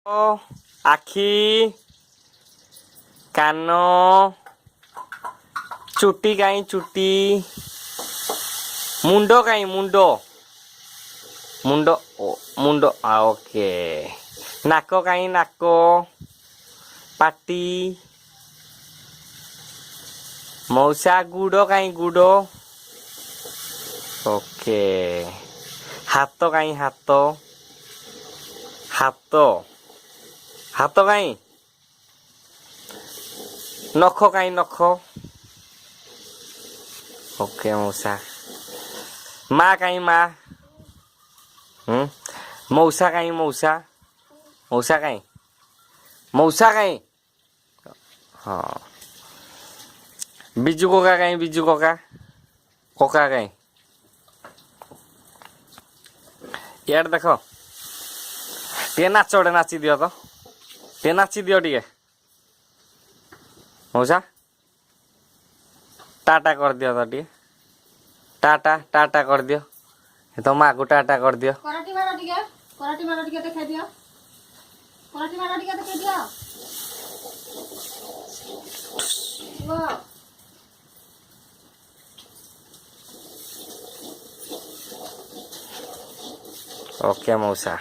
आखि कान चुटी कहीं चुटी मुंडो कहीं मुंडो मुंडो मुंडो ओके नाक कहीं नाक पाटी मौसा गुड़ कहीं गुड़ ओके हाथ कहीं हाथ हाथ हाथ कहीं नख कहीं नख ओके मौसा माँ कहीं माँ मौसा कहीं मौसा मौसा कहीं मौसा कहीं हाँ बिजू कोका कहीं बिजू कोका कोका कहीं यार देखो टे नाच गोटे नाची दियो तो टे नाची दियो टे मौसा टाटा कर दियो तो टे टाटा टाटा कर दियो तो माँ को टाटा कर दियो कराटी मारो टिके दिखाई दियो कराटी मारो टिके दिखाई दियो वाह ओके मौसा।